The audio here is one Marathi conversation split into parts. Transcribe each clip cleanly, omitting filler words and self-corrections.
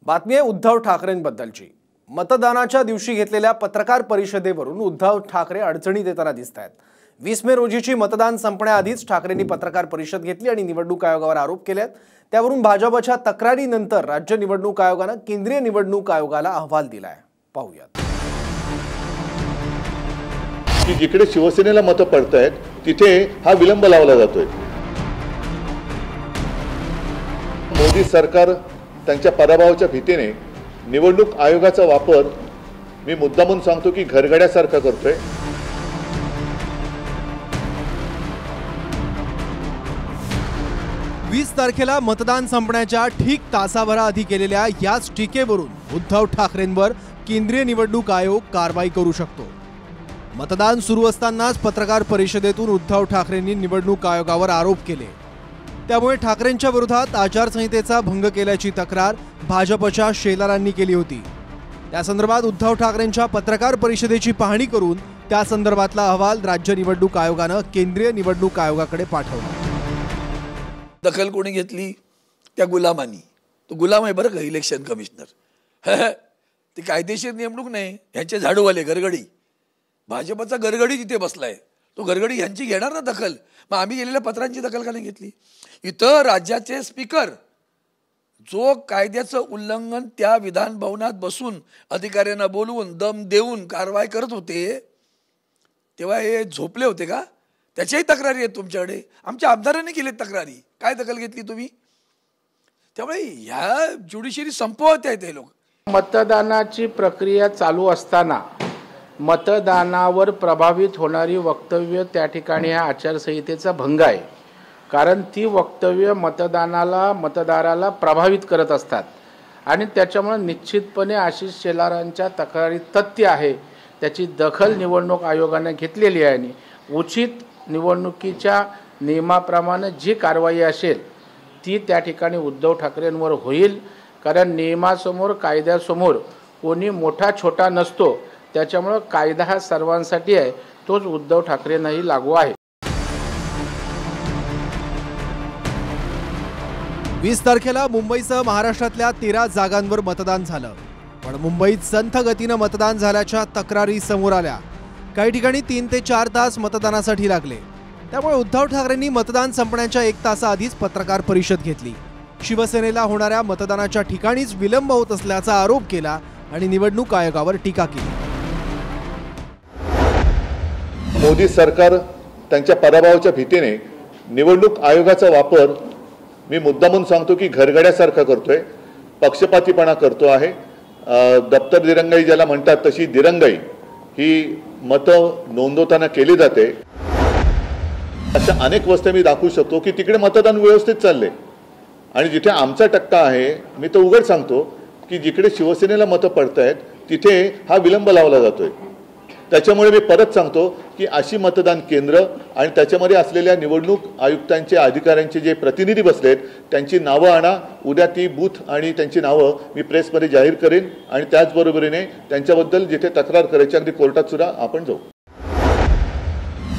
बातमी आहे उद्धव ठाकरेंबद्दलची। मतदानाच्या दिवशी घेतलेल्या पत्रकार परिषदेवरून उद्धव ठाकरे अडचणीत येताना दिसतात। 20 मे रोजीची मतदान संपण्याआधीच ठाकरेंनी पत्रकार परिषद घेतली आणि निवडणूक आयोगावर आरोप केलेत। त्यावरून भाजपच्या तक्रारीनंतर राज्य निवडणूक आयोगाने केंद्रीय निवडणूक आयोगाला अहवाल दिलाय। पाहूयात। की जिकडे शिवसेनेला मतं पडतायत तिथे हा विलंब लावला जातोय। मोदी सरकार त्यांच्या पराभवाच्या भीतीने निवडणूक आयोगाचा वापर मी मुद्दामून सांगतो की घरगड्यासारखा करतोय। वीस तारखेला मतदान संपण्याच्या ठीक तासाभराआधी केलेल्या याच टीकेवरून उद्धव ठाकरेंवर केंद्रीय निवडणूक आयोग कारवाई करू शकतो। मतदान सुरू असतानाच पत्रकार परिषदेतून उद्धव ठाकरेंनी निवडणूक आयोगावर आरोप केले। त्यामुळे ठाकरेंच्या विरोधात आचारसंहितेचा भंग केल्याची तक्रार भाजपच्या शेलारांनी केली होती। त्या संदर्भात उद्धव ठाकरेंच्या पत्रकार परिषदेची पाहणी करून त्या संदर्भातला अहवाल राज्य निवडणूक आयोगाने केंद्रीय निवडणूक आयोगाकडे पाठवला। दखल कोणी घेतली? त्या गुलामांनी। तो गुलाम आहे बरं का इलेक्शन कमिशनर। ते कायदेशीर नेमणूक नाही, यांचे झाडूवाले गरगडी। भाजपचा गरगडी तिथे बसलाय, तो गरगडी यांची घेणार ना दखल। मग आम्ही गेलेल्या पत्रांची दखल का नाही घेतली? इथं राज्याचे स्पीकर जो कायद्याचं उल्लंघन त्या विधान भवनात बसून अधिकाऱ्यांना बोलवून दम देऊन कारवाई करत होते, तेव्हा हे झोपले होते का? त्याच्याही तक्रारी आहेत तुमच्याकडे। आमच्या आमदारांनी केली तक्रारी, काय दखल घेतली तुम्ही? त्यामुळे ह्या ज्युडिशरी संपवत आहेत हे लोक। मतदानाची प्रक्रिया चालू असताना मतदानावर प्रभावित होणारी वक्तव्य त्या ठिकाणी हा आचारसंहितेचा भंग आहे। कारण ती वक्तव्य मतदाराला प्रभावित करत असतात आणि त्याच्यामुळे निश्चितपणे आशिष शेलारांच्या तक्रारीत तथ्य आहे, त्याची दखल निवडणूक आयोगाने घेतलेली आहे आणि उचित निवडणुकीच्या नियमाप्रमाणे जी कारवाई असेल ती त्या ठिकाणी उद्धव ठाकरेंवर होईल। कारण नियमासमोर कायद्यासमोर कोणी मोठा छोटा नसतो, त्याच्यामुळे कायदा हा सर्वांसाठी आहे, तोच उद्धव ठाकरेंनाही लागू आहे। 20 तारखेला मुंबईसह महाराष्ट्रातल्या 13 जागांवर मतदान झालं, पण मुंबईत संथ गतीनं मतदान झाल्याच्या तक्रारी समोर आल्या। काही ठिकाणी 3 ते 4 तास मतदानासाठी लागले। त्यामुळे उद्धव ठाकरेंनी मतदान संपण्याच्या 1 तासाआधीच पत्रकार परिषद घेतली। शिवसेनेला होणाऱ्या मतदानाच्या ठिकाणीच विलंब होत असल्याचा आरोप केला आणि निवडणूक आयोगावर टीका केली। मोदी सरकार त्यांच्या पराभवाच्या भीतीने निवडणूक आयोगाचा वापर मी मुद्दामून सांगतो की घरगड्यासारखा करतोय, पक्षपातीपणा करतो आहे। दप्तर दिरंगाई ज्याला म्हणतात तशी दिरंगाई ही मतं नोंदवताना केली जाते। अशा अनेक वस्तू मी दाखवू शकतो की तिकडे मतदान व्यवस्थित चालले आणि जिथे आमचा टक्का आहे मी तो उघड सांगतो की जिकडे शिवसेनेला मतं पडतायत तिथे हा विलंब लावला जातोय। त्याच्यामुळे मी परत सांगतो की अशी मतदान केंद्र आणि त्याच्यामध्ये असलेल्या निवडणूक आयुक्तांचे अधिकाऱ्यांचे जे प्रतिनिधी बसलेत त्यांची नावं आणा। उद्या ती बूथ आणि त्यांची नावं मी प्रेसमध्ये जाहीर करेन आणि त्याचबरोबरीने त्यांच्याबद्दल जिथे तक्रार करायची अगदी कोर्टात सुद्धा आपण जाऊ।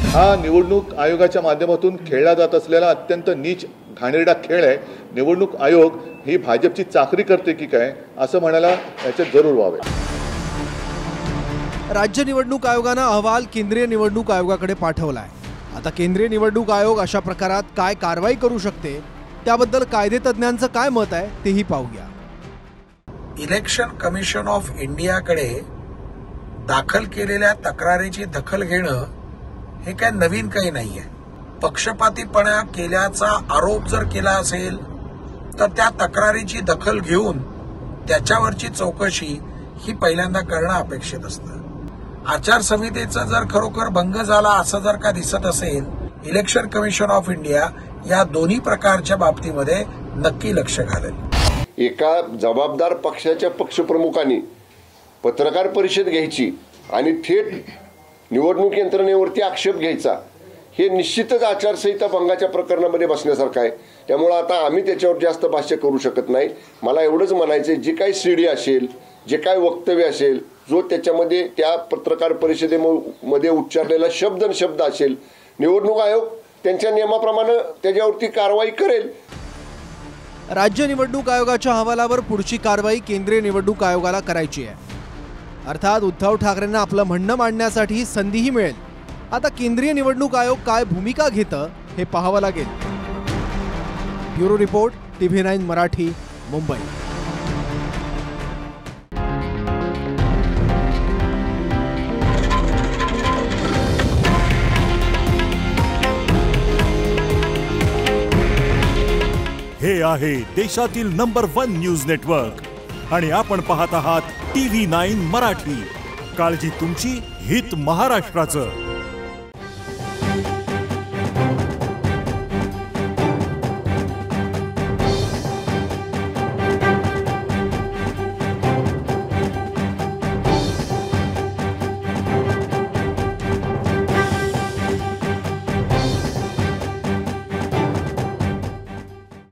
हा निवडणूक आयोगाच्या माध्यमातून खेळला जात असलेला अत्यंत नीच घाणेरडा खेळ आहे। निवडणूक आयोग ही भाजपची चाकरी करते की काय असं म्हणायला याच्यात जरूर व्हावे। राज्य निवडणूक आयोगाने अहवाल केंद्रीय निवडणूक आयोगाकडे पाठवलाय। आता केंद्रीय निवडणूक आयोग अशा प्रकारात काय कारवाई करू शकते त्याबद्दल कायदेतज्ञांचं काय मत आहे तेही पाहूया। इलेक्शन कमिशन ऑफ इंडियाकडे दाखल केलेल्या तक्रारीची दखल घेणं हे काय नवीन काही नाहीये। पक्षपातीपणा केल्याचा आरोप जर केला असेल तर त्या तक्रारीची दखल घेऊन त्याच्यावरची चौकशी ही पहिल्यांदा करणं अपेक्षित असतं। आचारसंहितेचा जर खरोखर भंग झाला असं जर का दिसत असेल, इलेक्शन कमिशन ऑफ इंडिया या दोन्ही प्रकारच्या बाबतीमध्ये नक्की लक्ष घालेल। एका जबाबदार पक्षाच्या पक्षप्रमुखांनी पत्रकार परिषद घ्यायची आणि थेट निवडणूक यंत्रणेवरती आक्षेप घ्यायचा, हे निश्चितच आचारसंहिता भंगाच्या प्रकरणामध्ये बसण्यासारखं आहे। त्यामुळे आता आम्ही त्याच्यावर जास्त भाष्य करू शकत नाही। मला एवढंच म्हणायचं, जी काही सीडी असेल, जे काय वक्तव्य असेल, जो त्याच्यामध्ये त्या पत्रकार परिषदेमध्ये उच्चारलेला शब्द असेल, निवडणूक आयोग त्यांच्या नियमाप्रमाणे त्याच्यावरती कारवाई करेल। राज्य निवडणूक आयोगाच्या अहवालावर पुढची कारवाई केंद्रीय निवडणूक आयोगाला करायची आहे. अर्थात उद्धव ठाकरेंना आपलं म्हणणं मांडण्यासाठी संधीही मिळेल. आता केंद्रीय निवडणूक आयोग काय भूमिका घेतं हे पाहावं लागेल. Bureau report, TV9 Marathi, Mumbai. हे आहे देशातील नंबर 1 न्यूज नेटवर्क आणि आपण पाहत आहात TV9 मराठी. काळजी तुमची, हित महाराष्ट्राचं.